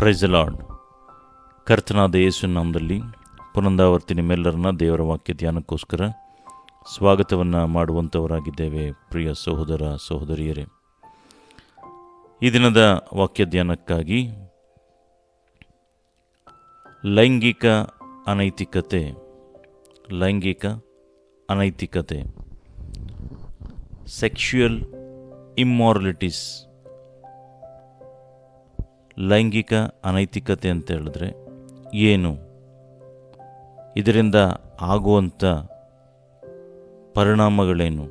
Praise the lord. ಕರ್ತನಾದ ಯೇಸು ನಾಮದಲ್ಲಿ ಪುನರಾವರ್ತಿ ನಿಮ್ಮೆಲ್ಲರನ್ನ ದೇವರ ವಾಕ್ಯ ಧ್ಯಾನಕ್ಕೋಸ್ಕರ ಸ್ವಾಗತವನ್ನು ಮಾಡುವಂಥವರಾಗಿದ್ದೇವೆ. ಪ್ರಿಯ ಸಹೋದರ ಸಹೋದರಿಯರೇ, ಈ ದಿನದ ವಾಕ್ಯ ಧ್ಯಾನಕ್ಕಾಗಿ ಲೈಂಗಿಕ ಅನೈತಿಕತೆ ಸೆಕ್ಷುಯಲ್ ಇಮ್ಮಾರಲಿಟೀಸ್. ಲೈಂಗಿಕ ಅನೈತಿಕತೆ ಅಂತ ಹೇಳಿದ್ರೆ ಏನು, ಇದರಿಂದ ಆಗುವಂಥ ಪರಿಣಾಮಗಳೇನು,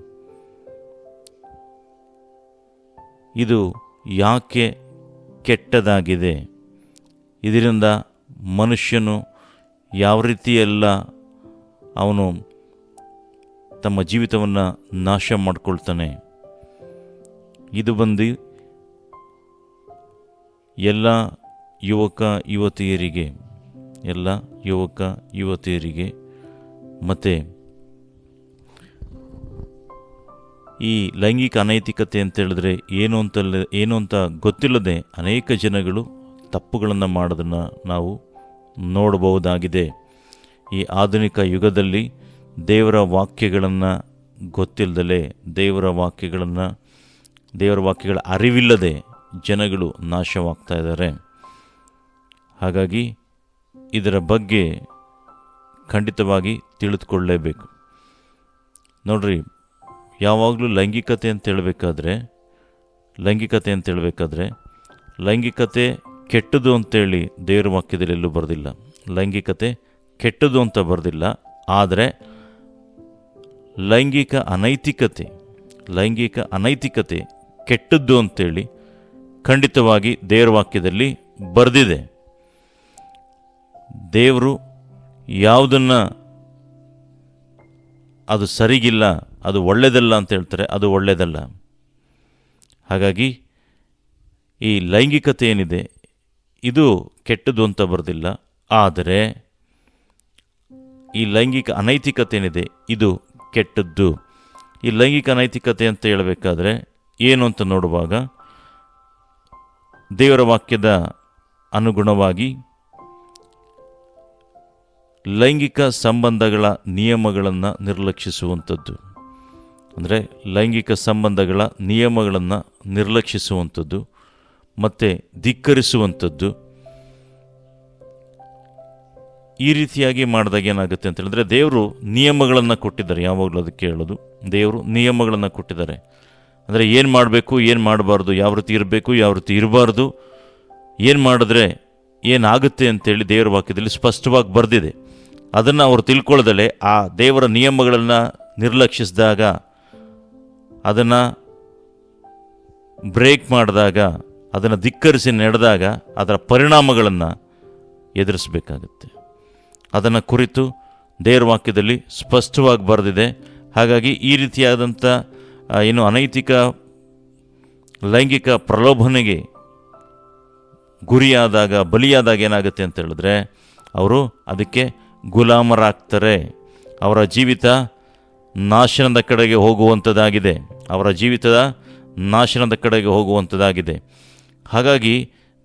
ಇದು ಯಾಕೆ ಕೆಟ್ಟದಾಗಿದೆ, ಇದರಿಂದ ಮನುಷ್ಯನು ಯಾವ ರೀತಿಯೆಲ್ಲ ಅವನು ತಮ್ಮ ಜೀವಿತವನ್ನು ನಾಶ ಮಾಡಿಕೊಳ್ತಾನೆ, ಇದು ಬಂದು ಎಲ್ಲ ಯುವಕ ಯುವತಿಯರಿಗೆ ಮತ್ತು ಈ ಲೈಂಗಿಕ ಅನೈತಿಕತೆ ಅಂತ ಹೇಳಿದ್ರೆ ಏನು ಅಂತ ಗೊತ್ತಿಲ್ಲದೆ ಅನೇಕ ಜನಗಳು ತಪ್ಪುಗಳನ್ನು ಮಾಡೋದನ್ನು ನಾವು ನೋಡಬಹುದಾಗಿದೆ. ಈ ಆಧುನಿಕ ಯುಗದಲ್ಲಿ ದೇವರ ವಾಕ್ಯಗಳನ್ನು ಗೊತ್ತಿಲ್ಲದಲೇ, ದೇವರ ವಾಕ್ಯಗಳ ಅರಿವಿಲ್ಲದೆ ಜನಗಳು ನಾಶವಾಗ್ತಾ ಇದ್ದಾರೆ. ಹಾಗಾಗಿ ಇದರ ಬಗ್ಗೆ ಖಂಡಿತವಾಗಿ ತಿಳಿದುಕೊಳ್ಳಲೇಬೇಕು. ನೋಡ್ರಿ, ಯಾವಾಗಲೂ ಲೈಂಗಿಕತೆ ಅಂತ ಹೇಳಬೇಕಾದ್ರೆ ಲೈಂಗಿಕತೆ ಕೆಟ್ಟದು ಅಂತೇಳಿ ದೇವರ ವಾಕ್ಯದಲ್ಲಿ ಎಲ್ಲೂ ಬರೆದಿಲ್ಲ. ಲೈಂಗಿಕತೆ ಕೆಟ್ಟದು ಅಂತ ಬರೆದಿಲ್ಲ. ಆದರೆ ಲೈಂಗಿಕ ಅನೈತಿಕತೆ ಕೆಟ್ಟದ್ದು ಅಂತೇಳಿ ಖಂಡಿತವಾಗಿ ದೇವರ ವಾಕ್ಯದಲ್ಲಿ ಬರೆದಿದೆ. ದೇವರು ಯಾವುದನ್ನು ಅದು ಸರಿಗಿಲ್ಲ, ಅದು ಒಳ್ಳೆಯದಲ್ಲ ಅಂತ ಹೇಳ್ತಾರೆ, ಅದು ಒಳ್ಳೆಯದಲ್ಲ. ಹಾಗಾಗಿ ಈ ಲೈಂಗಿಕತೆ ಏನಿದೆ ಇದು ಕೆಟ್ಟದ್ದು ಅಂತ ಬರೆದಿಲ್ಲ. ಆದರೆ ಈ ಲೈಂಗಿಕ ಅನೈತಿಕತೆ ಏನಿದೆ ಇದು ಕೆಟ್ಟದ್ದು. ಈ ಲೈಂಗಿಕ ಅನೈತಿಕತೆ ಅಂತ ಹೇಳಬೇಕಾದ್ರೆ ಏನು ಅಂತ ನೋಡುವಾಗ ದೇವರ ವಾಕ್ಯದ ಅನುಗುಣವಾಗಿ ಲೈಂಗಿಕ ಸಂಬಂಧಗಳ ನಿಯಮಗಳನ್ನು ನಿರ್ಲಕ್ಷಿಸುವಂಥದ್ದು, ಅಂದರೆ ಲೈಂಗಿಕ ಸಂಬಂಧಗಳ ನಿಯಮಗಳನ್ನು ನಿರ್ಲಕ್ಷಿಸುವಂಥದ್ದು ಮತ್ತು ಧಿಕ್ಕರಿಸುವಂಥದ್ದು. ಈ ರೀತಿಯಾಗಿ ಮಾಡಿದಾಗ ಏನಾಗುತ್ತೆ ಅಂತ ಹೇಳಿದ್ರೆ, ದೇವರು ನಿಯಮಗಳನ್ನು ಕೊಟ್ಟಿದ್ದಾರೆ. ಯಾವಾಗಲೂ ಅದಕ್ಕೆ ಹೇಳೋದು, ದೇವರು ನಿಯಮಗಳನ್ನು ಕೊಟ್ಟಿದ್ದಾರೆ. ಅಂದರೆ ಏನು ಮಾಡಬೇಕು, ಏನು ಮಾಡಬಾರ್ದು, ಯಾವ ರೀತಿ ಇರಬೇಕು, ಯಾವ ರೀತಿ ಇರಬಾರ್ದು, ಏನು ಮಾಡಿದ್ರೆ ಏನಾಗುತ್ತೆ ಅಂತೇಳಿ ದೇವರ ವಾಕ್ಯದಲ್ಲಿ ಸ್ಪಷ್ಟವಾಗಿ ಬರೆದಿದೆ. ಅದನ್ನು ಅವರು ತಿಳ್ಕೊಳ್ಳದಲೇ ಆ ದೇವರ ನಿಯಮಗಳನ್ನು ನಿರ್ಲಕ್ಷಿಸಿದಾಗ, ಅದನ್ನು ಬ್ರೇಕ್ ಮಾಡಿದಾಗ, ಅದನ್ನು ಧಿಕ್ಕರಿಸಿ ನಡೆದಾಗ ಅದರ ಪರಿಣಾಮಗಳನ್ನು ಎದುರಿಸಬೇಕಾಗುತ್ತೆ. ಅದನ್ನು ಕುರಿತು ದೇವರ ವಾಕ್ಯದಲ್ಲಿ ಸ್ಪಷ್ಟವಾಗಿ ಬರೆದಿದೆ. ಹಾಗಾಗಿ ಈ ರೀತಿಯಾದಂಥ ಅನೈತಿಕ ಲೈಂಗಿಕ ಪ್ರಲೋಭನೆಗೆ ಬಲಿಯಾದಾಗ ಏನಾಗುತ್ತೆ ಅಂತ ಹೇಳಿದ್ರೆ, ಅವರು ಅದಕ್ಕೆ ಗುಲಾಮರಾಗ್ತಾರೆ. ಅವರ ಜೀವಿತ ನಾಶನದ ಕಡೆಗೆ ಹೋಗುವಂಥದ್ದಾಗಿದೆ. ಹಾಗಾಗಿ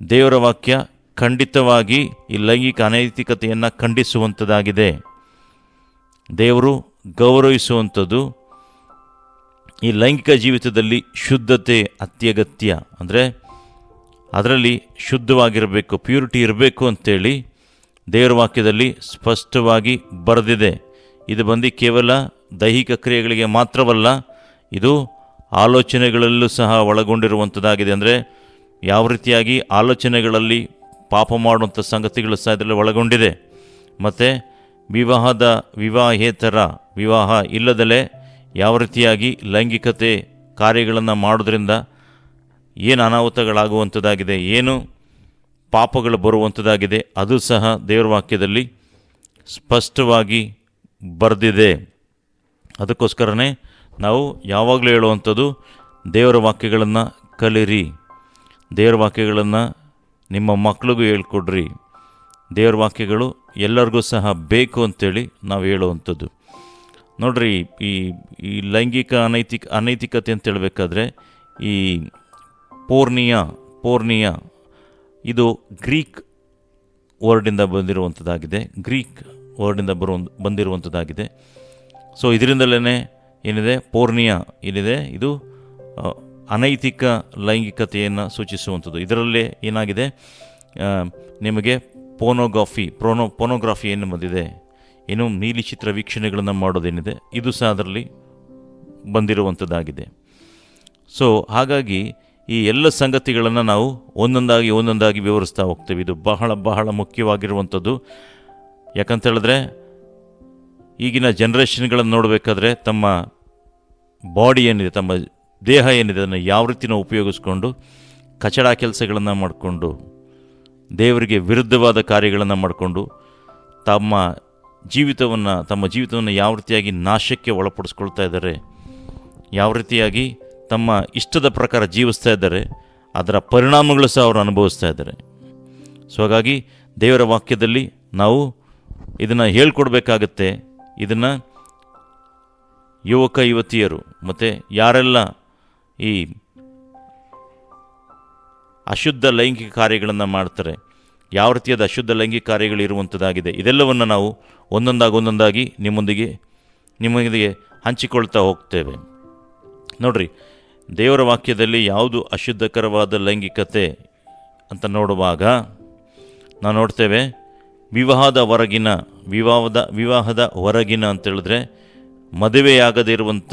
ದೇವರ ವಾಕ್ಯ ಖಂಡಿತವಾಗಿ ಈ ಲೈಂಗಿಕ ಅನೈತಿಕತೆಯನ್ನು ಖಂಡಿಸುವಂಥದ್ದಾಗಿದೆ. ದೇವರು ಗೌರವಿಸುವಂಥದ್ದು. ಈ ಲೈಂಗಿಕ ಜೀವಿತದಲ್ಲಿ ಶುದ್ಧತೆ ಅತ್ಯಗತ್ಯ. ಅಂದರೆ ಅದರಲ್ಲಿ ಶುದ್ಧವಾಗಿರಬೇಕು, ಪ್ಯೂರಿಟಿ ಇರಬೇಕು ಅಂತೇಳಿ ದೇವರ ವಾಕ್ಯದಲ್ಲಿ ಸ್ಪಷ್ಟವಾಗಿ ಬರೆದಿದೆ. ಇದು ಬಂದು ಕೇವಲ ದೈಹಿಕ ಕ್ರಿಯೆಗಳಿಗೆ ಮಾತ್ರವಲ್ಲ, ಇದು ಆಲೋಚನೆಗಳಲ್ಲೂ ಸಹ ಒಳಗೊಂಡಿರುವಂಥದ್ದಾಗಿದೆ. ಅಂದರೆ ಯಾವ ರೀತಿಯಾಗಿ ಆಲೋಚನೆಗಳಲ್ಲಿ ಪಾಪ ಮಾಡುವಂಥ ಸಂಗತಿಗಳು ಸಹ ಇದರಲ್ಲಿ ಒಳಗೊಂಡಿದೆ. ಮತ್ತು ವಿವಾಹ ಇಲ್ಲದಲೇ ಯಾವ ರೀತಿಯಾಗಿ ಲೈಂಗಿಕತೆ ಕಾರ್ಯಗಳನ್ನು ಮಾಡೋದ್ರಿಂದ ಏನು ಅನಾಹುತಗಳಾಗುವಂಥದ್ದಾಗಿದೆ, ಏನು ಪಾಪಗಳು ಬರುವಂಥದ್ದಾಗಿದೆ, ಅದು ಸಹ ದೇವರ ವಾಕ್ಯದಲ್ಲಿ ಸ್ಪಷ್ಟವಾಗಿ ಬರೆದಿದೆ. ಅದಕ್ಕೋಸ್ಕರನೇ ನಾವು ಯಾವಾಗಲೂ ಹೇಳುವಂಥದ್ದು, ದೇವರ ವಾಕ್ಯಗಳನ್ನು ಕಲಿರಿ, ದೇವರ ವಾಕ್ಯಗಳನ್ನು ನಿಮ್ಮ ಮಕ್ಕಳಿಗೂ ಹೇಳ್ಕೊಡ್ರಿ. ದೇವರ ವಾಕ್ಯಗಳು ಎಲ್ಲರಿಗೂ ಸಹ ಬೇಕು ಅಂತೇಳಿ ನಾವು ಹೇಳುವಂಥದ್ದು. ನೋಡ್ರಿ, ಈ ಲೈಂಗಿಕ ಅನೈತಿಕತೆ ಅಂತ ಹೇಳಬೇಕಾದ್ರೆ ಈ ಪೋರ್ನಿಯಾ ಇದು ಗ್ರೀಕ್ ವರ್ಡಿಂದ ಬಂದಿರುವಂಥದ್ದಾಗಿದೆ. ಸೊ ಇದರಿಂದಲೇ ಏನಿದೆ, ಪೋರ್ನಿಯಾ ಏನಿದೆ, ಇದು ಅನೈತಿಕ ಲೈಂಗಿಕತೆಯನ್ನು ಸೂಚಿಸುವಂಥದ್ದು. ಇದರಲ್ಲೇ ಏನಾಗಿದೆ, ನಿಮಗೆ ಪೋನೋಗ್ರಾಫಿ ಏನು ಬಂದಿದೆ, ಏನು ನೀಲಿ ಚಿತ್ರ ವೀಕ್ಷಣೆಗಳನ್ನು ಮಾಡೋದೇನಿದೆ, ಇದು ಸಹ ಅದರಲ್ಲಿ ಬಂದಿರುವಂಥದ್ದಾಗಿದೆ. ಸೊ ಹಾಗಾಗಿ ಈ ಎಲ್ಲ ಸಂಗತಿಗಳನ್ನು ನಾವು ಒಂದೊಂದಾಗಿ ವಿವರಿಸ್ತಾ ಹೋಗ್ತೇವೆ. ಇದು ಬಹಳ ಬಹಳ ಮುಖ್ಯವಾಗಿರುವಂಥದ್ದು. ಯಾಕಂತೇಳಿದ್ರೆ ಈಗಿನ ಜನ್ರೇಷನ್ಗಳನ್ನು ನೋಡಬೇಕಾದ್ರೆ ತಮ್ಮ ಬಾಡಿ ಏನಿದೆ, ತಮ್ಮ ದೇಹ ಏನಿದೆ, ಅದನ್ನು ಯಾವ ರೀತಿ ನಾವು ಉಪಯೋಗಿಸ್ಕೊಂಡು ಕಚಡ ಕೆಲಸಗಳನ್ನು ಮಾಡಿಕೊಂಡು, ದೇವರಿಗೆ ವಿರುದ್ಧವಾದ ಕಾರ್ಯಗಳನ್ನು ಮಾಡಿಕೊಂಡು ತಮ್ಮ ಜೀವಿತವನ್ನು ಯಾವ ರೀತಿಯಾಗಿ ನಾಶಕ್ಕೆ ಒಳಪಡಿಸ್ಕೊಳ್ತಾ ಇದ್ದಾರೆ, ಯಾವ ರೀತಿಯಾಗಿ ತಮ್ಮ ಇಷ್ಟದ ಪ್ರಕಾರ ಜೀವಿಸ್ತಾ ಇದ್ದಾರೆ, ಅದರ ಪರಿಣಾಮಗಳು ಸಹ ಅವರು ಅನುಭವಿಸ್ತಾ ಇದ್ದಾರೆ. ಸೊ ಹಾಗಾಗಿ ದೇವರ ವಾಕ್ಯದಲ್ಲಿ ನಾವು ಇದನ್ನು ಹೇಳ್ಕೊಡ್ಬೇಕಾಗತ್ತೆ. ಇದನ್ನು ಯುವಕ ಯುವತಿಯರು ಮತ್ತು ಯಾರೆಲ್ಲ ಈ ಅಶುದ್ಧ ಲೈಂಗಿಕ ಕಾರ್ಯಗಳನ್ನು ಮಾಡ್ತಾರೆ, ಯಾವ ರೀತಿಯಾದ ಅಶುದ್ಧ ಲೈಂಗಿಕ ಕಾರ್ಯಗಳಿರುವಂಥದ್ದಾಗಿದೆ, ಇದೆಲ್ಲವನ್ನು ನಾವು ಒಂದೊಂದಾಗಿ ನಿಮ್ಮೊಂದಿಗೆ ಹಂಚಿಕೊಳ್ತಾ ಹೋಗ್ತೇವೆ. ನೋಡ್ರಿ, ದೇವರ ವಾಕ್ಯದಲ್ಲಿ ಯಾವುದು ಅಶುದ್ಧಕರವಾದ ಲೈಂಗಿಕತೆ ಅಂತ ನೋಡುವಾಗ ನಾವು ನೋಡ್ತೇವೆ, ವಿವಾಹದ ಹೊರಗಿನ ಅಂತೇಳಿದ್ರೆ ಮದುವೆಯಾಗದೇ ಇರುವಂಥ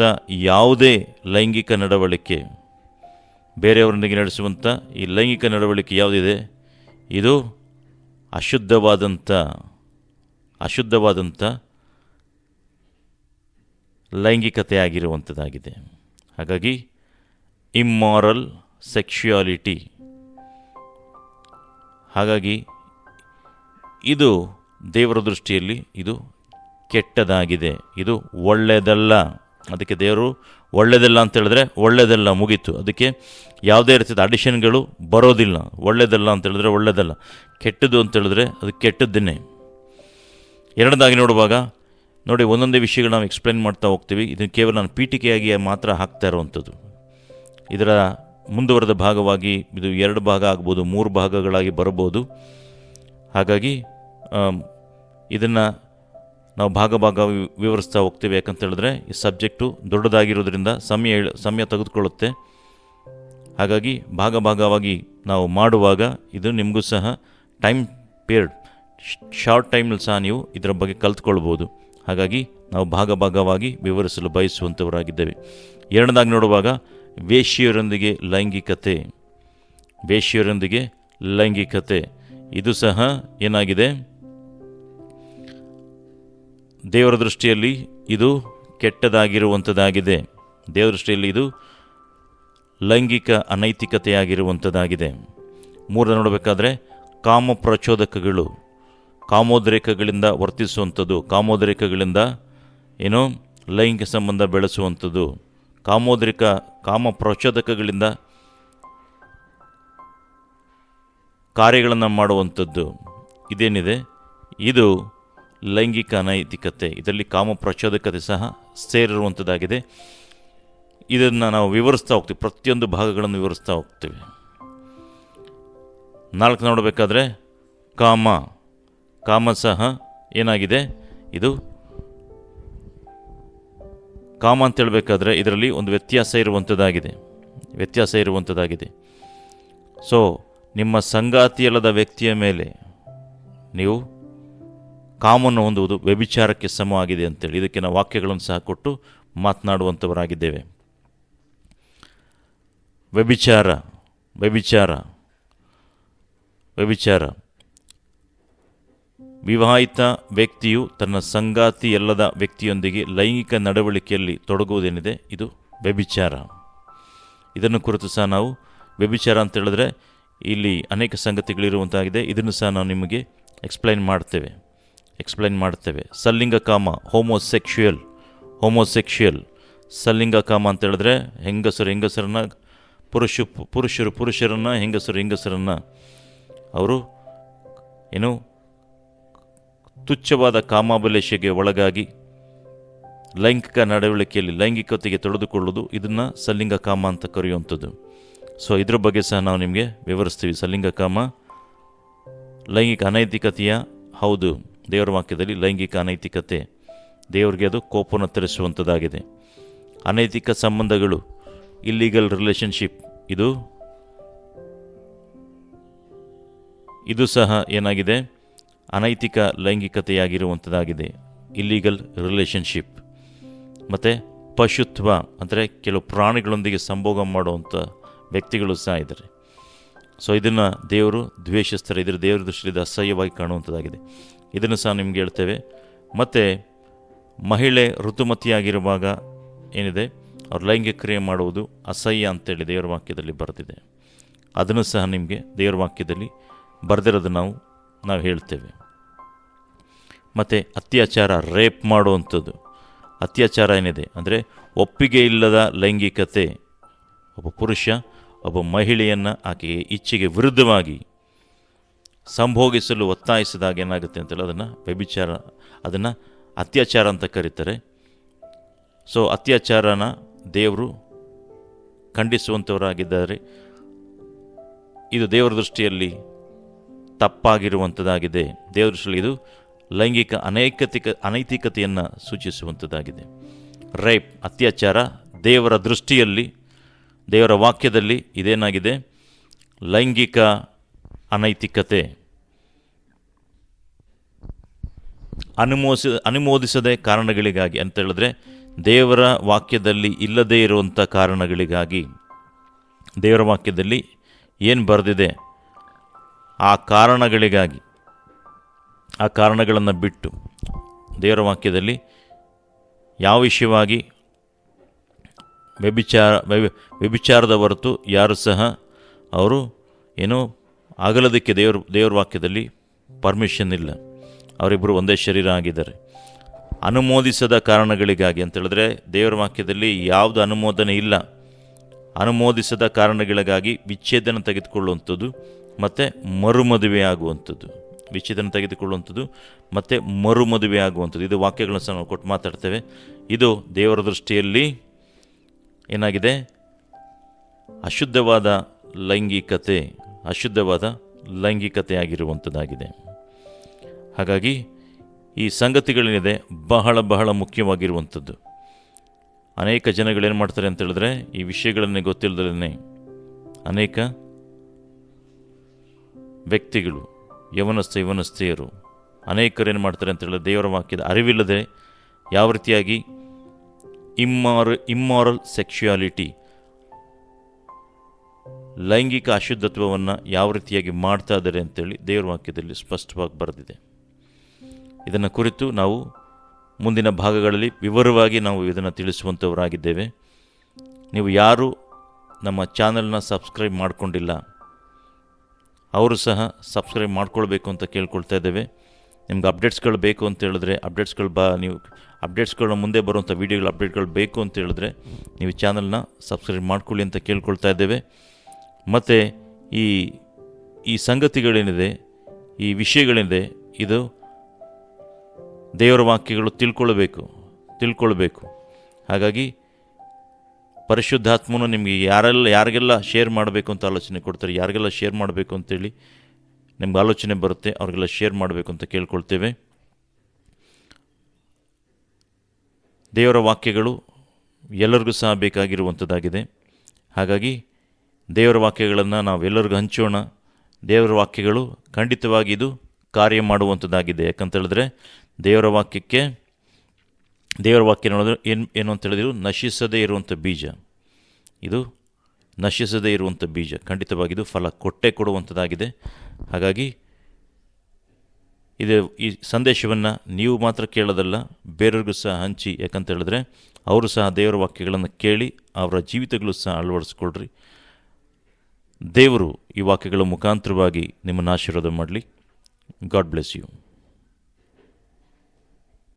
ಯಾವುದೇ ಲೈಂಗಿಕ ನಡವಳಿಕೆ, ಬೇರೆಯವರೊಂದಿಗೆ ನಡೆಸುವಂಥ ಈ ಲೈಂಗಿಕ ನಡವಳಿಕೆ ಯಾವುದಿದೆ, ಇದು ಅಶುದ್ಧವಾದಂಥ ಲೈಂಗಿಕತೆ ಆಗಿರುವಂಥದ್ದಾಗಿದೆ. ಹಾಗಾಗಿ ಇಮ್ಮಾರಲ್ ಸೆಕ್ಶುಯಾಲಿಟಿ, ಹಾಗಾಗಿ ಇದು ದೇವರ ದೃಷ್ಟಿಯಲ್ಲಿ ಇದು ಕೆಟ್ಟದಾಗಿದೆ, ಇದು ಒಳ್ಳೆಯದಲ್ಲ. ಅದಕ್ಕೆ ದೇವರು ಒಳ್ಳೆಯದಲ್ಲ ಅಂತ ಹೇಳಿದ್ರೆ ಒಳ್ಳೆಯದಲ್ಲ, ಮುಗೀತು. ಅದಕ್ಕೆ ಯಾವುದೇ ರೀತಿಯ ಅಡಿಷನ್ಗಳು ಬರೋದಿಲ್ಲ. ಒಳ್ಳೆಯದಲ್ಲ ಅಂತ ಹೇಳಿದ್ರೆ ಒಳ್ಳೆಯದಲ್ಲ, ಕೆಟ್ಟದ್ದು ಅಂತ ಹೇಳಿದ್ರೆ ಅದು ಕೆಟ್ಟದ್ದನ್ನೇ. ಎರಡನೇದಾಗಿ ನೋಡುವಾಗ ನೋಡಿ, ಒಂದೊಂದೇ ವಿಷಯಗಳು ನಾವು ಎಕ್ಸ್ಪ್ಲೇನ್ ಮಾಡ್ತಾ ಹೋಗ್ತೀವಿ. ಇದನ್ನು ಕೇವಲ ನಾನು ಪೀಠಿಕೆಯಾಗಿ ಮಾತ್ರ ಹಾಕ್ತಾ ಇರುವಂಥದ್ದು. ಇದರ ಮುಂದುವರೆದ ಭಾಗವಾಗಿ ಇದು 2 ಭಾಗ ಆಗ್ಬೋದು, 3 ಭಾಗಗಳಾಗಿ ಬರಬಹುದು. ಹಾಗಾಗಿ ಇದನ್ನು ನಾವು ಭಾಗ ವಿವರಿಸ್ತಾ ಹೋಗ್ತೀವಿ. ಯಾಕಂತ ಹೇಳಿದ್ರೆ ಈ ಸಬ್ಜೆಕ್ಟು ದೊಡ್ಡದಾಗಿರೋದ್ರಿಂದ ಸಮಯ ತೆಗೆದುಕೊಳ್ಳುತ್ತೆ. ಹಾಗಾಗಿ ಭಾಗವಾಗಿ ನಾವು ಮಾಡುವಾಗ ಇದು ನಿಮಗೂ ಸಹ ಶಾರ್ಟ್ ಟೈಮಲ್ಲಿ ಸಹ ನೀವು ಇದರ ಬಗ್ಗೆ ಕಲ್ತ್ಕೊಳ್ಬೋದು. ಹಾಗಾಗಿ ನಾವು ಭಾಗವಾಗಿ ವಿವರಿಸಲು ಬಯಸುವಂಥವರಾಗಿದ್ದೇವೆ. ಎರಡನೇದಾಗಿ ನೋಡುವಾಗ ವೇಶ್ಯರೊಂದಿಗೆ ಲೈಂಗಿಕತೆ ಇದು ಸಹ ಏನಾಗಿದೆ, ದೇವರ ದೃಷ್ಟಿಯಲ್ಲಿ ಇದು ಕೆಟ್ಟದಾಗಿರುವಂಥದ್ದಾಗಿದೆ. ದೇವರ ದೃಷ್ಟಿಯಲ್ಲಿ ಇದು ಲೈಂಗಿಕ ಅನೈತಿಕತೆಯಾಗಿರುವಂಥದ್ದಾಗಿದೆ. ಮೂರನೇ ನೋಡಬೇಕಾದ್ರೆ ಕಾಮ ಪ್ರಚೋದಕಗಳು, ಕಾಮೋದ್ರೇಕಗಳಿಂದ ವರ್ತಿಸುವಂಥದ್ದು, ಕಾಮೋದ್ರೇಕಗಳಿಂದ ಏನೋ ಲೈಂಗಿಕ ಸಂಬಂಧ ಬೆಳೆಸುವಂಥದ್ದು, ಕಾಮ ಪ್ರಚೋದಕಗಳಿಂದ ಕಾರ್ಯಗಳನ್ನು ಮಾಡುವಂಥದ್ದು, ಇದೇನಿದೆ ಇದು ಲೈಂಗಿಕ ಅನೈತಿಕತೆ. ಇದರಲ್ಲಿ ಕಾಮ ಪ್ರಚೋದಕತೆ ಸಹ ಸೇರಿರುವಂಥದ್ದಾಗಿದೆ. ಇದನ್ನು ನಾವು ವಿವರಿಸ್ತಾ ಹೋಗ್ತೀವಿ, ಪ್ರತಿಯೊಂದು ಭಾಗಗಳನ್ನು ವಿವರಿಸ್ತಾ ಹೋಗ್ತೀವಿ. 4 ನೋಡಬೇಕಾದ್ರೆ ಕಾಮ ಸಹ ಏನಾಗಿದೆ, ಇದು ಕಾಮ ಅಂತ ಹೇಳಬೇಕಾದ್ರೆ ಇದರಲ್ಲಿ ಒಂದು ವ್ಯತ್ಯಾಸ ಇರುವಂಥದ್ದಾಗಿದೆ. ಸೊ ನಿಮ್ಮ ಸಂಗಾತಿಯಲ್ಲದ ವ್ಯಕ್ತಿಯ ಮೇಲೆ ನೀವು ಕಾಮವನ್ನು ಹೊಂದುವುದು ವ್ಯಭಿಚಾರಕ್ಕೆ ಸಮವಾಗಿದೆ ಅಂತೇಳಿ ಇದಕ್ಕೆ ನಾವು ವಾಕ್ಯಗಳನ್ನು ಸಹ ಕೊಟ್ಟು ಮಾತನಾಡುವಂಥವರಾಗಿದ್ದೇವೆ. ವ್ಯಭಿಚಾರ ವಿವಾಹಿತ ವ್ಯಕ್ತಿಯು ತನ್ನ ಸಂಗಾತಿಯಲ್ಲದ ವ್ಯಕ್ತಿಯೊಂದಿಗೆ ಲೈಂಗಿಕ ನಡವಳಿಕೆಯಲ್ಲಿ ತೊಡಗುವುದೇನಿದೆ, ಇದು ವ್ಯಭಿಚಾರ. ಇದನ್ನು ಕುರಿತು ಸಹ ನಾವು ವ್ಯಭಿಚಾರ ಅಂತ ಹೇಳಿದ್ರೆ ಇಲ್ಲಿ ಅನೇಕ ಸಂಗತಿಗಳಿರುವಂತಾಗಿದೆ. ಇದನ್ನು ಸಹ ನಾವು ನಿಮಗೆ ಎಕ್ಸ್ಪ್ಲೈನ್ ಮಾಡ್ತೇವೆ. ಸಲ್ಲಿಂಗ ಕಾಮ, ಹೋಮೋಸೆಕ್ಷುಯಲ್. ಸಲ್ಲಿಂಗ ಕಾಮ ಅಂತ ಹೇಳಿದ್ರೆ ಹೆಂಗಸರನ್ನ ಪುರುಷರನ್ನು ಹೆಂಗಸರನ್ನ ಅವರು ಏನು ತುಚ್ಛವಾದ ಕಾಮಾಭಿಲಾಷೆಗೆ ಒಳಗಾಗಿ ಲೈಂಗಿಕ ನಡವಳಿಕೆಯಲ್ಲಿ ಲೈಂಗಿಕತೆಗೆ ತೊಳೆದುಕೊಳ್ಳೋದು, ಇದನ್ನು ಸಲ್ಲಿಂಗ ಕಾಮ ಅಂತ ಕರೆಯುವಂಥದ್ದು. ಸೊ ಇದ್ರ ಬಗ್ಗೆ ಸಹ ನಾವು ನಿಮಗೆ ವಿವರಿಸ್ತೀವಿ. ಸಲ್ಲಿಂಗ ಕಾಮ ಲೈಂಗಿಕ ಅನೈತಿಕತೆಯ ಹೌದು, ದೇವರ ವಾಕ್ಯದಲ್ಲಿ ಲೈಂಗಿಕ ಅನೈತಿಕತೆ ದೇವರಿಗೆ ಅದು ಕೋಪವನ್ನು ತರಿಸುವಂಥದ್ದಾಗಿದೆ. ಅನೈತಿಕ ಸಂಬಂಧಗಳು, ಇಲ್ಲೀಗಲ್ ರಿಲೇಷನ್ಶಿಪ್, ಇದು ಸಹ ಏನಾಗಿದೆ, ಅನೈತಿಕ ಲೈಂಗಿಕತೆಯಾಗಿರುವಂಥದ್ದಾಗಿದೆ, ಇಲ್ಲೀಗಲ್ ರಿಲೇಷನ್ಶಿಪ್. ಮತ್ತು ಪಶುತ್ವ ಅಂದರೆ ಕೆಲವು ಪ್ರಾಣಿಗಳೊಂದಿಗೆ ಸಂಭೋಗ ಮಾಡುವಂಥ ವ್ಯಕ್ತಿಗಳು ಸಹ ಇದ್ದಾರೆ. ಸೊ ಇದನ್ನು ದೇವರು ದ್ವೇಷಿಸ್ತಾರೆ, ಇದರ ದೇವರ ದೃಷ್ಟಿಯಲ್ಲಿ ಅಸಹ್ಯವಾಗಿ ಕಾಣುವಂಥದ್ದಾಗಿದೆ. ಇದನ್ನು ಸಹ ನಿಮ್ಗೆ ಹೇಳ್ತೇವೆ. ಮತ್ತು ಮಹಿಳೆ ಋತುಮತಿಯಾಗಿರುವಾಗ ಏನಿದೆ, ಅವ್ರು ಲೈಂಗಿಕ ಕ್ರಿಯೆ ಮಾಡುವುದು ಅಸಹ್ಯ ಅಂತೇಳಿ ದೇವರ ವಾಕ್ಯದಲ್ಲಿ ಬರೆದಿದೆ. ಅದನ್ನು ಸಹ ನಿಮಗೆ ದೇವರ ವಾಕ್ಯದಲ್ಲಿ ಬರೆದಿರೋದು ನಾವು ಹೇಳ್ತೇವೆ. ಮತ್ತು ಅತ್ಯಾಚಾರ, ರೇಪ್ ಮಾಡುವಂಥದ್ದು, ಅತ್ಯಾಚಾರ ಏನಿದೆ ಅಂದರೆ ಒಪ್ಪಿಗೆ ಇಲ್ಲದ ಲೈಂಗಿಕತೆ. ಒಬ್ಬ ಪುರುಷ ಒಬ್ಬ ಮಹಿಳೆಯನ್ನು ಆಕೆಗೆ ಇಚ್ಛೆಗೆ ವಿರುದ್ಧವಾಗಿ ಸಂಭೋಗಿಸಲು ಒತ್ತಾಯಿಸಿದಾಗ ಏನಾಗುತ್ತೆ ಅಂತೇಳಿ ಅದನ್ನು ವ್ಯಭಿಚಾರ, ಅದನ್ನು ಅತ್ಯಾಚಾರ ಅಂತ ಕರೀತಾರೆ. ಸೊ ಅತ್ಯಾಚಾರನ ದೇವರು ಖಂಡಿಸುವಂಥವರಾಗಿದ್ದಾರೆ. ಇದು ದೇವರ ದೃಷ್ಟಿಯಲ್ಲಿ ತಪ್ಪಾಗಿರುವಂಥದ್ದಾಗಿದೆ. ದೇವರ ದೃಷ್ಟಿಯಲ್ಲಿ ಇದು ಲೈಂಗಿಕ ಅನೈತಿಕತೆಯನ್ನು ಸೂಚಿಸುವಂಥದ್ದಾಗಿದೆ. ರೇಪ್, ಅತ್ಯಾಚಾರ ದೇವರ ದೃಷ್ಟಿಯಲ್ಲಿ, ದೇವರ ವಾಕ್ಯದಲ್ಲಿ ಇದೇನಾಗಿದೆ, ಲೈಂಗಿಕ ಅನೈತಿಕತೆ. ಅನುಮೋದಿಸದೆ ಕಾರಣಗಳಿಗಾಗಿ ಅಂತ ಹೇಳಿದ್ರೆ, ದೇವರ ವಾಕ್ಯದಲ್ಲಿ ಇಲ್ಲದೇ ಇರುವಂಥ ಕಾರಣಗಳಿಗಾಗಿ, ದೇವರ ವಾಕ್ಯದಲ್ಲಿ ಏನು ಬರೆದಿದೆ ಆ ಕಾರಣಗಳಿಗಾಗಿ, ಆ ಕಾರಣಗಳನ್ನು ಬಿಟ್ಟು ದೇವರ ವಾಕ್ಯದಲ್ಲಿ ಯಾವ ವಿಷಯವಾಗಿ ವ್ಯಭಿಚಾರದ ಹೊರತು ಯಾರು ಸಹ ಅವರು ಏನೋ ಆಗಲದಕ್ಕೆ ದೇವರ ವಾಕ್ಯದಲ್ಲಿ ಪರ್ಮಿಷನ್ ಇಲ್ಲ. ಅವರಿಬ್ಬರು ಒಂದೇ ಶರೀರ ಆಗಿದ್ದಾರೆ. ಅನುಮೋದಿಸದ ಕಾರಣಗಳಿಗಾಗಿ ಅಂತ ಹೇಳಿದ್ರೆ ದೇವರ ವಾಕ್ಯದಲ್ಲಿ ಯಾವುದು ಅನುಮೋದನೆ ಇಲ್ಲ. ಅನುಮೋದಿಸದ ಕಾರಣಗಳಿಗಾಗಿ ವಿಚ್ಛೇದನ ತೆಗೆದುಕೊಳ್ಳುವಂಥದ್ದು ಮತ್ತು ಮರುಮದುವೆ ಆಗುವಂಥದ್ದು, ವಿಚ್ಛೇದನ ತೆಗೆದುಕೊಳ್ಳುವಂಥದ್ದು ಮತ್ತು ಮರುಮದುವೆ ಆಗುವಂಥದ್ದು, ಇದು ವಾಕ್ಯಗಳನ್ನು ಸಹ ನಾವು ಕೊಟ್ಟು ಮಾತಾಡ್ತೇವೆ. ಇದು ದೇವರ ದೃಷ್ಟಿಯಲ್ಲಿ ಏನಾಗಿದೆ, ಅಶುದ್ಧವಾದ ಲೈಂಗಿಕತೆ ಆಗಿರುವಂಥದ್ದಾಗಿದೆ. ಹಾಗಾಗಿ ಈ ಸಂಗತಿಗಳೇನಿದೆ ಬಹಳ ಬಹಳ ಮುಖ್ಯವಾಗಿರುವಂಥದ್ದು. ಅನೇಕ ಜನಗಳೇನು ಮಾಡ್ತಾರೆ ಅಂತ ಹೇಳಿದ್ರೆ, ಈ ವಿಷಯಗಳನ್ನೇ ಗೊತ್ತಿಲ್ಲದೇ ಅನೇಕ ವ್ಯಕ್ತಿಗಳು, ಯವನಸ್ಥೆಯರು ಅನೇಕರು ಏನು ಮಾಡ್ತಾರೆ ಅಂತ ಹೇಳಿದ್ರೆ, ದೇವರ ವಾಕ್ಯದ ಅರಿವಿಲ್ಲದೆ ಯಾವ ರೀತಿಯಾಗಿ ಇಮ್ಮಾರಲ್ ಸೆಕ್ಸುಯಾಲಿಟಿ, ಲೈಂಗಿಕ ಅಶುದ್ಧತ್ವವನ್ನು ಯಾವ ರೀತಿಯಾಗಿ ಮಾಡ್ತಾ ಇದ್ದಾರೆ ಅಂತೇಳಿ ದೇವರ ವಾಕ್ಯದಲ್ಲಿ ಸ್ಪಷ್ಟವಾಗಿ ಬರೆದಿದೆ. ಇದನ್ನು ಕುರಿತು ನಾವು ಮುಂದಿನ ಭಾಗಗಳಲ್ಲಿ ವಿವರವಾಗಿ ನಾವು ಇದನ್ನು ತಿಳಿಸುವಂಥವರಾಗಿದ್ದೇವೆ. ನೀವು ಯಾರು ನಮ್ಮ ಚಾನಲ್ನ ಸಬ್ಸ್ಕ್ರೈಬ್ ಮಾಡಿಕೊಂಡಿಲ್ಲ ಅವರು ಸಹ ಸಬ್ಸ್ಕ್ರೈಬ್ ಮಾಡ್ಕೊಳ್ಬೇಕು ಅಂತ ಕೇಳ್ಕೊಳ್ತಾ ಇದ್ದೇವೆ. ನಿಮ್ಗೆ ಅಪ್ಡೇಟ್ಸ್ಗಳು ಬೇಕು ಅಂತ ಹೇಳಿದ್ರೆ ನೀವು ಅಪ್ಡೇಟ್ಸ್ಗಳ ಮುಂದೆ ಬರುವಂಥ ವೀಡಿಯೋಗಳ ಅಪ್ಡೇಟ್ಗಳು ಬೇಕು ಅಂತ ಹೇಳಿದ್ರೆ ನೀವು ಚಾನಲ್ನ ಸಬ್ಸ್ಕ್ರೈಬ್ ಮಾಡ್ಕೊಳ್ಳಿ ಅಂತ ಕೇಳ್ಕೊಳ್ತಾ ಇದ್ದೇವೆ. ಮತ್ತು ಈ ಸಂಗತಿಗಳೇನಿದೆ, ಈ ವಿಷಯಗಳೇನಿದೆ, ಇದು ದೇವರ ವಾಕ್ಯಗಳು ತಿಳ್ಕೊಳ್ಬೇಕು. ಹಾಗಾಗಿ ಪರಿಶುದ್ಧಾತ್ಮನು ನಿಮಗೆ ಯಾರಿಗೆಲ್ಲ ಶೇರ್ ಮಾಡಬೇಕು ಅಂತ ಆಲೋಚನೆ ಕೊಡ್ತಾರೆ, ಯಾರಿಗೆಲ್ಲ ಶೇರ್ ಮಾಡಬೇಕು ಅಂತೇಳಿ ನಿಮ್ಗೆ ಆಲೋಚನೆ ಬರುತ್ತೆ, ಅವ್ರಿಗೆಲ್ಲ ಶೇರ್ ಮಾಡಬೇಕು ಅಂತ ಕೇಳ್ಕೊಳ್ತೇವೆ. ದೇವರ ವಾಕ್ಯಗಳು ಎಲ್ಲರಿಗೂ ಸಹ ಬೇಕಾಗಿರುವಂಥದ್ದಾಗಿದೆ. ಹಾಗಾಗಿ ದೇವರ ವಾಕ್ಯಗಳನ್ನು ನಾವೆಲ್ಲರಿಗೂ ಹಂಚೋಣ. ದೇವರ ವಾಕ್ಯಗಳು ಖಂಡಿತವಾಗಿ ಇದು ಕಾರ್ಯ ಮಾಡುವಂಥದ್ದಾಗಿದೆ. ಯಾಕಂತೇಳಿದ್ರೆ ದೇವರ ವಾಕ್ಯ ನೋಡಿದ್ರೆ ಏನು ಅಂತ ಹೇಳಿದ್ರು, ನಶಿಸದೇ ಇರುವಂಥ ಬೀಜ. ಇದು ನಶಿಸದೇ ಇರುವಂಥ ಬೀಜ, ಖಂಡಿತವಾಗಿದು ಫಲ ಕೊಡುವಂಥದ್ದಾಗಿದೆ. ಹಾಗಾಗಿ ಈ ಸಂದೇಶವನ್ನು ನೀವು ಮಾತ್ರ ಕೇಳೋದಲ್ಲ, ಬೇರೆಯವ್ರಿಗೂ ಸಹ ಹಂಚಿ. ಯಾಕಂತೇಳಿದ್ರೆ ಅವರು ಸಹ ದೇವರ ವಾಕ್ಯಗಳನ್ನು ಕೇಳಿ ಅವರ ಜೀವಿತಗಳು ಸಹ ಅಳವಡಿಸ್ಕೊಳ್ರಿ. ದೇವರು ಈ ವಾಕ್ಯಗಳ ಮುಖಾಂತರವಾಗಿ ನಿಮ್ಮನ್ನು ಆಶೀರ್ವಾದ ಮಾಡಲಿ. God bless you.